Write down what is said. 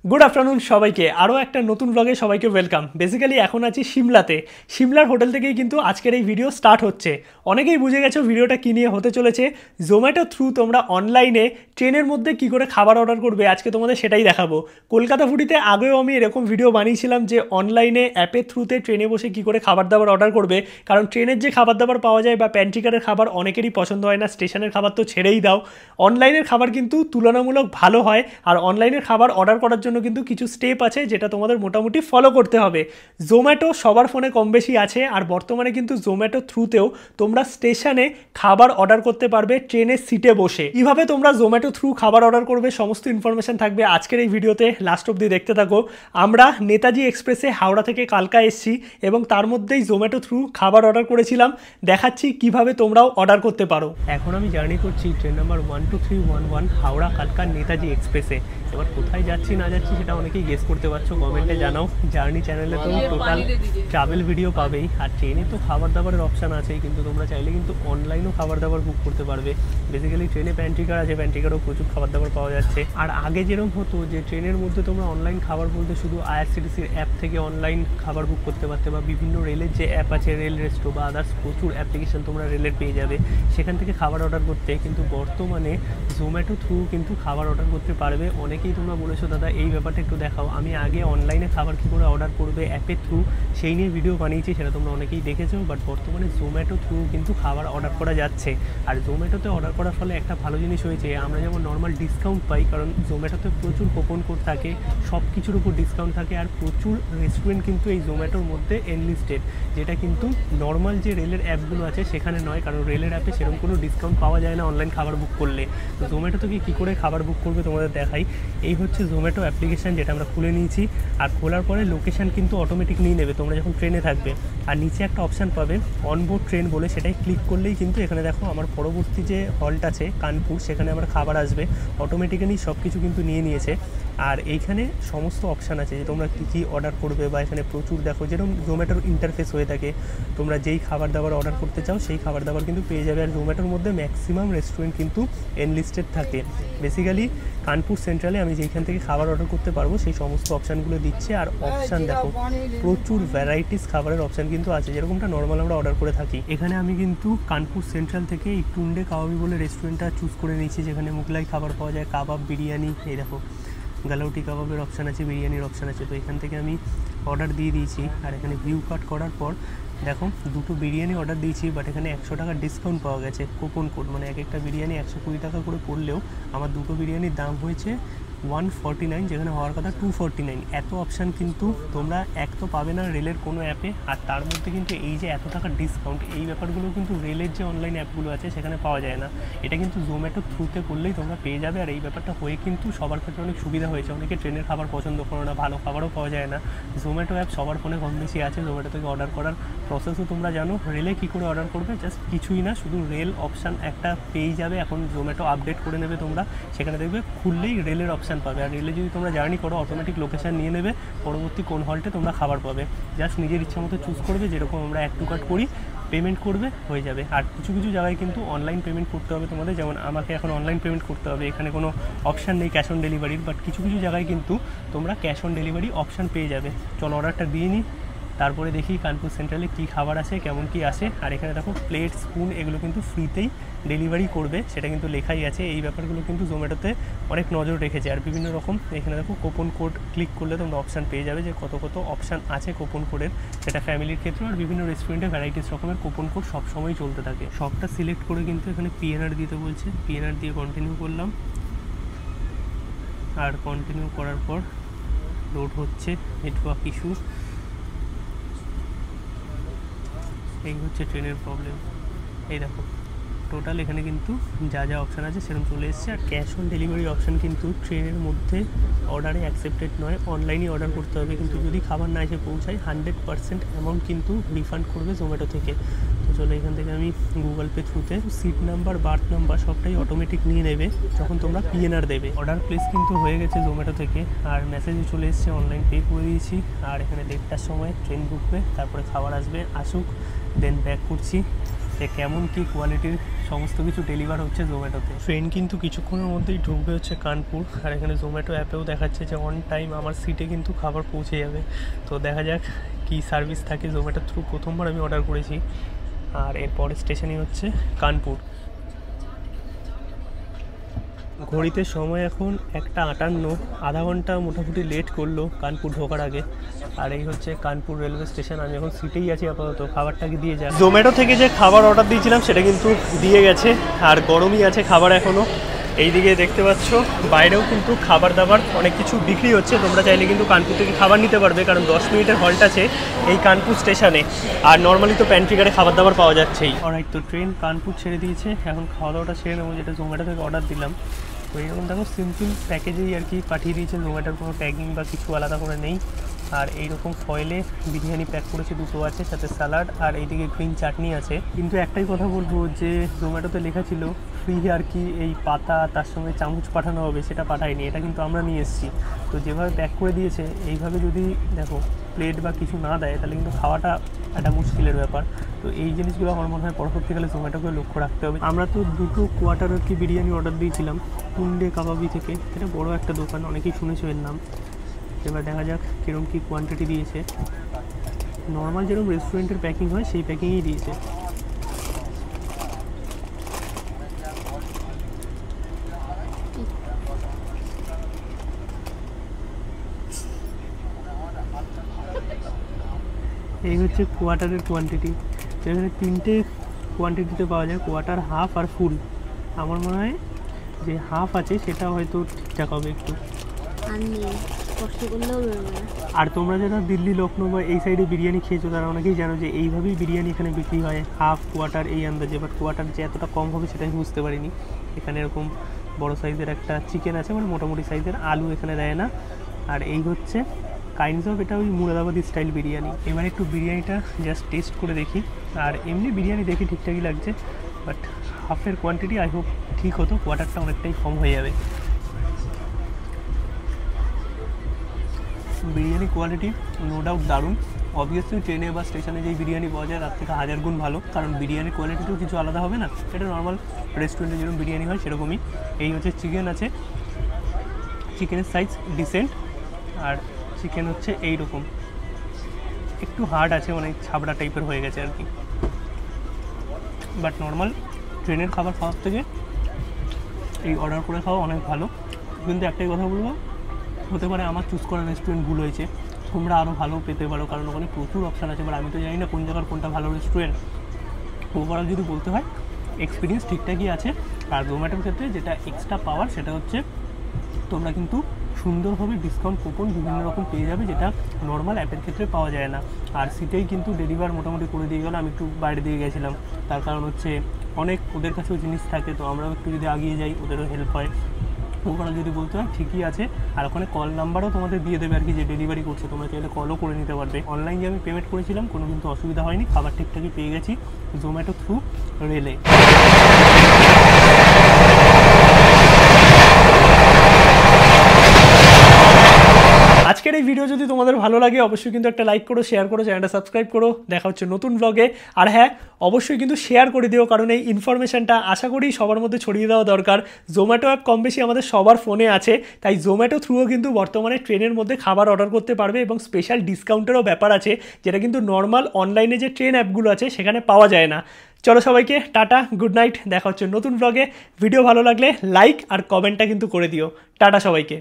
Good afternoon সবাইকে, আরও একটা নতুন ব্লগে সবাইকে ওয়েলকাম। বেসিক্যালি এখন আছি সিমলাতে। সিমলার হোটেল থেকেই কিন্তু আজকের এই ভিডিও স্টার্ট হচ্ছে। অনেকেই বুঝে গেছো ভিডিওটা কী নিয়ে হতে চলেছে। জোম্যাটো থ্রু তোমরা অনলাইনে ট্রেনের মধ্যে কী করে খাবার অর্ডার করবে, আজকে তোমাদের সেটাই দেখাবো। কলকাতা ফুডিতে আগেও আমি এরকম ভিডিও বানিয়েছিলাম যে অনলাইনে অ্যাপের থ্রুতে ট্রেনে বসে কী করে খাবার দাবার অর্ডার করবে। কারণ ট্রেনের যে খাবার দাবার পাওয়া যায় বা প্যান্ট্রিকারের খাবার অনেকেরই পছন্দ হয় না, স্টেশনের খাবার তো ছেড়েই দাও। অনলাইনের খাবার কিন্তু তুলনামূলক ভালো হয়। আর অনলাইনের খাবার অর্ডার করার জন্য কিন্তু কিছু স্টেপ আছে যেটা তোমাদের মোটামুটি ফলো করতে হবে। জোম্যাটো সবার ফোনে কম বেশি আছে, আর বর্তমানে কিন্তু জোম্যাটো থ্রুতেও তোমরা স্টেশনে খাবার অর্ডার করতে পারবে ট্রেনের সিটে বসে। কীভাবে তোমরা জোম্যাটো থ্রু খাবার অর্ডার করবে সমস্ত ইনফরমেশন থাকবে আজকের এই ভিডিওতে, লাস্ট অবধি দেখতে থাকো। আমরা নেতাজি এক্সপ্রেসে হাওড়া থেকে কালকা এসেছি এবং তার মধ্যেই জোম্যাটো থ্রু খাবার অর্ডার করেছিলাম। দেখাচ্ছি কিভাবে তোমরাও অর্ডার করতে পারো। এখন আমি জার্নি করছি ট্রেন নাম্বার 12311 হাওড়া কালকা নেতাজি এক্সপ্রেসে। এবার কোথায় যাচ্ছি না যাচ্ছি সেটা অনেকেই গেস করতে পারছো, কমেন্টে জানাও। জার্নি চ্যানেলে তো টোটাল ট্রাভেল ভিডিও পাবেই, আর ট্রেনে তো খাবার দাবারের অপশান আছেই, কিন্তু তোমরা চাইলে কিন্তু অনলাইনেও খাবার দাবার বুক করতে পারবে। বেসিক্যালি ট্রেনে প্যান্ট্রিকার আছে, প্যান্ট্রিকারও প্রচুর খাবার দাবার পাওয়া যাচ্ছে। আর আগে যেরকম হতো যে ট্রেনের মধ্যে তোমরা অনলাইন খাবার বলতে শুধু আইআরসিটিসির অ্যাপ থেকে অনলাইন খাবার বুক করতে পারতে, বা বিভিন্ন রেলের যে অ্যাপ আছে রেল রেস্টো বা আদার্স প্রচুর অ্যাপ্লিকেশন তোমরা রেলের পেয়ে যাবে, সেখান থেকে খাবার অর্ডার করতে। কিন্তু বর্তমানে জোম্যাটো থ্রু কিন্তু খাবার অর্ডার করতে পারবে। অনেকেই তোমরা বলেছো দাদা এই ব্যাপারটা একটু দেখাও। আমি আগে অনলাইনে খাবার কী করে অর্ডার করবে অ্যাপের থ্রু সেই নিয়ে ভিডিও বানিয়েছি, সেটা তোমরা অনেকেই দেখেছো। বাট বর্তমানে জোম্যাটো থ্রু কিন্তু খাবার অর্ডার করা যাচ্ছে। আর জোম্যাটোতে অর্ডার করার ফলে একটা ভালো জিনিস হয়েছে, আমরা যেমন নর্মাল ডিসকাউন্ট পাই, কারণ জোম্যাটোতে প্রচুর কুপন কোড থাকে, সব কিছুর উপর ডিসকাউন্ট থাকে, আর প্রচুর রেস্টুরেন্ট কিন্তু এই জোম্যাটোর মধ্যে এনলিস্টেড, যেটা কিন্তু নর্মাল যে রেলের অ্যাপগুলো আছে সেখানে নয়। কারণ রেলের অ্যাপে সেরকম কোনো ডিসকাউন্ট পাওয়া যায় না অনলাইন খাবার বুক করলে। তো জোম্যাটো থেকে কী করে খাবার বুক করবে তোমাদের দেখাই। এই হচ্ছে জোম্যাটো অ্যাপ্লিকেশান, যেটা আমরা খুলে নিয়েছি। আর খোলার পরে লোকেশান কিন্তু অটোমেটিক নিয়ে নেবে তোমরা যখন ট্রেনে থাকবে। আর নিচে একটা অপশান পাবে অনবোর্ড ট্রেন বলে, সেটাই ক্লিক করলেই কিন্তু এখানে দেখো আমার পরবর্তী যে হল্ট আছে কানপুর, সেখানে আমার খাবার আসবে। অটোমেটিক্যালি সব কিছু কিন্তু নিয়ে নিয়েছে। আর এইখানে সমস্ত অপশান আছে যে তোমরা কী কী অর্ডার করবে, বা এখানে প্রচুর দেখো যেরকম জোম্যাটোর ইন্টারফেস হয়ে থাকে, তোমরা যেই খাবার দাবার অর্ডার করতে চাও সেই খাবার দাবার কিন্তু পেয়ে যাবে। আর জোম্যাটোর মধ্যে ম্যাক্সিমাম রেস্টুরেন্ট কিন্তু এনলিস্টেড থাকে। বেসিক্যালি কানপুর সেন্ট্রালে আমি যেখান থেকে খাবার অর্ডার করতে পারবো সেই সমস্ত অপশানগুলো দিচ্ছে। আর অপশান দেখো প্রচুর ভ্যারাইটিস খাবারের অপশান কিন্তু আছে, যেরকমটা নর্মাল আমরা অর্ডার করে থাকি। এখানে আমি কিন্তু কানপুর সেন্ট্রাল থেকে এই টুন্ডে কাবাবি বলে রেস্টুরেন্টটা চুজ করে নিয়েছি, যেখানে মুগলাই খাবার পাওয়া যায়, কাবাব, বিরিয়ানি। এই দেখো গালাউটি কাবাবের অপশান আছে, বিরিয়ানির অপশান আছে। তো এখান থেকে আমি অর্ডার দিয়ে দিয়েছি। আর এখানে ভিউ কাট করার পর দেখো দুটো বিরিয়ানি অর্ডার দিয়েছি, বাট এখানে 100 টাকা ডিসকাউন্ট পাওয়া গেছে কুপন কোড, মানে এক একটা বিরিয়ানি 120 টাকা করে পড়লেও আমার দুটো বিরিয়ানির দাম হয়েছে 149, যেখানে হওয়ার কথা 249। এত অপশান কিন্তু তোমরা এক তো পাবে না রেলের কোনো অ্যাপে। আর তার মধ্যে কিন্তু এই যে এত টাকার ডিসকাউন্ট, এই ব্যাপারগুলো কিন্তু রেলের যে অনলাইন অ্যাপগুলো আছে সেখানে পাওয়া যায় না। এটা কিন্তু জোম্যাটো থ্রুতে করলেই তোমরা পেয়ে যাবে। আর এই ব্যাপারটা হয়ে কিন্তু সবার ক্ষেত্রে অনেক সুবিধা হয়েছে। অনেকে ট্রেনের খাবার পছন্দ করো না, ভালো খাবারও পাওয়া যায় না। জোম্যাটো অ্যাপ সবার ফোনে কম বেশি আছে। জোম্যাটো থেকে অর্ডার করার প্রসেসও তোমরা জানো। রেলে কী করে অর্ডার করবে, জাস্ট কিছুই না, শুধু রেল অপশান একটা পেয়ে যাবে। এখন জোম্যাটো আপডেট করে নেবে তোমরা, সেখানে দেখবে খুললেই রেলের অপশান পাবে। আর রেলে যদি তোমরা জার্নি করো অটোমেটিক লোকেশান নিয়ে নেবে, পরবর্তী কোন হল্টে তোমরা খাবার পাবে। জাস্ট নিজের ইচ্ছা মতো চুজ করবে, যেরকম আমরা অ্যাড টু কার্ট করি, পেমেন্ট করবে, হয়ে যাবে। আর কিছু কিছু জায়গায় কিন্তু অনলাইন পেমেন্ট করতে হবে তোমাদের, যেমন আমাকে এখন অনলাইন পেমেন্ট করতে হবে, এখানে কোনো অপশান নেই ক্যাশ অন ডেলিভারির। বাট কিছু কিছু জায়গায় কিন্তু তোমরা ক্যাশ অন ডেলিভারি অপশান পেয়ে যাবে। চলো অর্ডারটা দিয়ে নিই, তারপরে দেখি কানপুর সেন্ট্রালে কী খাবার আছে, কেমন কী আসে। আর এখানে দেখো প্লেট, স্পুন এগুলো কিন্তু ফ্রিতেই ডেলিভারি করবে, সেটা কিন্তু লেখাই আছে। এই ব্যাপারগুলো কিন্তু জোম্যাটোতে অনেক নজর রেখেছে। আর বিভিন্ন রকম এখানে দেখো কুপন কোড ক্লিক করলে তোমরা অপশান পেয়ে যাবে, যে কত কত অপশান আছে কুপন কোডের, সেটা ফ্যামিলির ক্ষেত্রে। আর বিভিন্ন রেস্টুরেন্টে ভ্যারাইটিস রকমের কুপন কোড সবসময় চলতে থাকে। সবটা সিলেক্ট করে কিন্তু এখানে পিএনআর দিতে বলছে, পিএনআর দিয়ে কন্টিনিউ করলাম। আর কন্টিনিউ করার পর লোড হচ্ছে, নেটওয়ার্ক ইস্যু। এই হচ্ছে ট্রেনের প্রবলেম। এই দেখো টোটাল এখানে কিন্তু যা যা অপশান আছে সেরকম চলে এসছে। আর ক্যাশ অন ডেলিভারি অপশান কিন্তু ট্রেনের মধ্যে অর্ডারে অ্যাকসেপ্টেড নয়, অনলাইনে অর্ডার করতে হবে। কিন্তু যদি খাবার না এসে পৌঁছায় 100% অ্যামাউন্ট কিন্তু রিফান্ড করবে জোম্যাটো থেকে। তো চলো এখান থেকে আমি গুগল পে থ্রুতে সিট নাম্বার, বার্থ নাম্বার সবটাই অটোমেটিক নিয়ে নেবে যখন তোমরা পিএনআর দেবে। অর্ডার প্লেস কিন্তু হয়ে গেছে জোম্যাটো থেকে, আর মেসেজও চলে এসছে, অনলাইন পে করে দিয়েছি। আর এখানে 1:30টার সময় ট্রেন ঢুকবে, তারপরে খাবার আসবে, আসুক, দেন ব্যাক করছি। যে কেমন কি কোয়ালিটির সমস্ত কিছু ডেলিভার হচ্ছে জোম্যাটোতে। ট্রেন কিন্তু কিছুক্ষণের মধ্যেই ঢুকবে হচ্ছে কানপুর, আর এখানে জোম্যাটো অ্যাপেও দেখাচ্ছে যে অন টাইম আমার সিটে কিন্তু খাবার পৌঁছে যাবে। তো দেখা যাক কি সার্ভিস থাকে জোম্যাটোর থ্রু। প্রথমবার আমি অর্ডার করেছি, আর এরপর স্টেশনই হচ্ছে কানপুর। ঘড়িতে সময় এখন 1:58, আধা ঘন্টা মোটামুটি লেট করলো কানপুর ঢোকার আগে। আর এই হচ্ছে কানপুর রেলওয়ে স্টেশন। আমি এখন সিটেই আছি আপাতত, খাবারটাকে দিয়ে যায়। জোম্যাটো থেকে যে খাবার অর্ডার দিয়েছিলাম সেটা কিন্তু দিয়ে গেছে, আর গরমই আছে খাবার এখনও। এইদিকে দেখতে পাচ্ছ বাইরেও কিন্তু খাবার দাবার অনেক কিছু বিক্রি হচ্ছে। তোমরা চাইলে কিন্তু কানপুর থেকে খাবার নিতে পারবে, কারণ 10 মিনিটের হল্ট আছে এই কানপুর স্টেশনে। আর নর্মালি তো প্যান্ট্রিকারে খাবার দাবার পাওয়া যাচ্ছেই। অলরাইট, তো ট্রেন কানপুর ছেড়ে দিয়েছে, এখন খাওয়া দাওয়াটা সেরে নেবো, যেটা জোম্যাটো থেকে অর্ডার দিলাম। তো এইরকম দেখো সিম্পল প্যাকেজেই আর কি পাঠিয়ে দিয়েছে, জোম্যাটোর কোনো ট্যাগিং বা কিছু আলাদা করে নেই। আর এইরকম ফয়েলে বিরিয়ানি প্যাক করেছে, দুটো আছে, সাথে স্যালাড, আর এইদিকে গ্রিন চাটনি আছে। কিন্তু একটাই কথা বলবো, যে জোম্যাটোতে লেখা ছিল ফ্রি আর কি এই পাতা, তার সঙ্গে চামচ পাঠানো হবে, সেটা পাঠায়নি, এটা কিন্তু আমরা নিয়ে এসেছি। তো যেভাবে প্যাক করে দিয়েছে, এইভাবে যদি দেখো প্লেট বা কিছু না দেয়, তাহলে কিন্তু খাওয়াটা একটা মুশকিলের ব্যাপার। তো এই জিনিসগুলো আমার মনে হয় পরবর্তীকালে জোম্যাটোকে লক্ষ্য রাখতে হবে। আমরা তো দুটো কোয়ার্টার আর কি বিরিয়ানি অর্ডার দিয়েছিলাম টুন্ডে কাবাবি থেকে। এটা বড় একটা দোকান, অনেকেই শুনেছো এর নাম। এবার দেখা যাক কীরকম কী কোয়ান্টিটি দিয়েছে। নর্মাল যেরকম রেস্টুরেন্টের প্যাকিং হয় সেই প্যাকিংই দিয়েছে। এই হচ্ছে কোয়ার্টারের কোয়ান্টিটি। এখানে 3টে কোয়ান্টিটিতে পাওয়া যায়, কোয়ার্টার, হাফ আর ফুল। আমার মনে হয় যে হাফ আছে সেটা হয়তো ঠিকঠাক হবে একটু। আর তোমরা যারা দিল্লি, লখনৌ বা এই সাইডে বিরিয়ানি খেয়েছো, তারা অনেকেই জানো যে এইভাবেই বিরিয়ানি এখানে বিক্রি হয়, হাফ, কোয়ার্টার এই আন্দাজে। বাট কোয়ার্টার যে এতটা কম হবে সেটা আমি বুঝতে পারিনি। এখানে এরকম বড় সাইজের একটা চিকেন আছে, মানে মোটামুটি সাইজের, আলু এখানে দেয় না। আর এই হচ্ছে কাইন্ডস অফ, এটা ওই মুরাদাবাদি স্টাইল বিরিয়ানি। এবার একটু বিরিয়ানিটা জাস্ট টেস্ট করে দেখি। আর এমনি বিরিয়ানি দেখি ঠিকঠাকই লাগছে, বাট হাফের কোয়ান্টিটি আই হোপ ঠিক হতো, কোয়ার্টারটা অনেকটাই কম হয়ে যাবে। বিরিয়ানি কোয়ালিটি নো ডাউট দারুণ। অবভিয়াসলি ট্রেনে বা স্টেশনে যেই বিরিয়ানি পাওয়া যায় তার থেকে 1000 গুণ ভালো, কারণ বিরিয়ানির কোয়ালিটিতেও কিছু আলাদা হবে না। এটা নর্মাল রেস্টুরেন্টে যেরকম বিরিয়ানি হয় সেরকমই। এই হচ্ছে চিকেন আছে, চিকেনের সাইজ ডিসেন্ট, আর চিকেন হচ্ছে এইরকম একটু হার্ড আছে, মানে ছাবড়া টাইপের হয়ে গেছে আর কি। বাট নর্মাল ট্রেনের খাবার খাওয়ার থেকে এই অর্ডার করে খাওয়া অনেক ভালো। কিন্তু একটাই কথা বলবো, হতে পারে আমার চুজ করা রেস্টুরেন্ট ভুল হয়েছে, তোমরা আরও ভালো পেতে পারো, কারণ ওখানে প্রচুর অপশান আছে। বাট আমি তো জানি না কোন জায়গার কোনটা ভালো রেস্টুরেন্ট। ওভারঅল যদি বলতে হয় এক্সপিরিয়েন্স ঠিকঠাকই আছে। আর জোম্যাটোর ক্ষেত্রে যেটা এক্সট্রা পাওয়ার সেটা হচ্ছে তোমরা কিন্তু সুন্দরভাবে ডিসকাউন্ট কুপন বিভিন্ন রকম পেয়ে যাবে, যেটা নর্মাল অ্যাপের ক্ষেত্রে পাওয়া যায় না। আর সিটেই কিন্তু ডেলিভার মোটামুটি করে দিয়ে গেল। আমি একটু বাইরে দিয়ে গেছিলাম, তার কারণ হচ্ছে অনেক ওদের কাছেও জিনিস থাকে, তো আমরাও একটু যদি এগিয়ে যাই ওদেরও হেল্প হয়। ওখানে যদি বলতে হয় ঠিকই আছে। আর ওখানে কল নাম্বারও তোমাদের দিয়ে দেবে আর কি, যে ডেলিভারি করছে, তোমরা চাইলে কলও করে নিতে পারবে। অনলাইন যে আমি পেমেন্ট করেছিলাম কোনো কিন্তু অসুবিধা হয়নি, খাবার ঠিকঠাকই পেয়ে গেছি জোম্যাটো থ্রু রেলে। আজকের এই ভিডিও যদি তোমাদের ভালো লাগে অবশ্যই কিন্তু একটা লাইক করো, শেয়ার করো, চ্যানেলটা সাবস্ক্রাইব করো। দেখা হচ্ছে নতুন ব্লগে। আর হ্যাঁ, অবশ্যই কিন্তু শেয়ার করে দিও, কারণ এই ইনফরমেশনটা আশা করি সবার মধ্যে ছড়িয়ে দেওয়া দরকার। জোম্যাটো অ্যাপ কম বেশি আমাদের সবার ফোনে আছে, তাই জোম্যাটো থ্রুও কিন্তু বর্তমানে ট্রেনের মধ্যে খাবার অর্ডার করতে পারবে, এবং স্পেশাল ডিসকাউন্টেরও ব্যাপার আছে, যেটা কিন্তু নর্মাল অনলাইনে যে ট্রেন অ্যাপগুলো আছে সেখানে পাওয়া যায় না। চলো সবাইকে টাটা, গুড নাইট, দেখা হচ্ছে নতুন ব্লগে। ভিডিও ভালো লাগলে লাইক আর কমেন্টটা কিন্তু করে দিও। টাটা সবাইকে।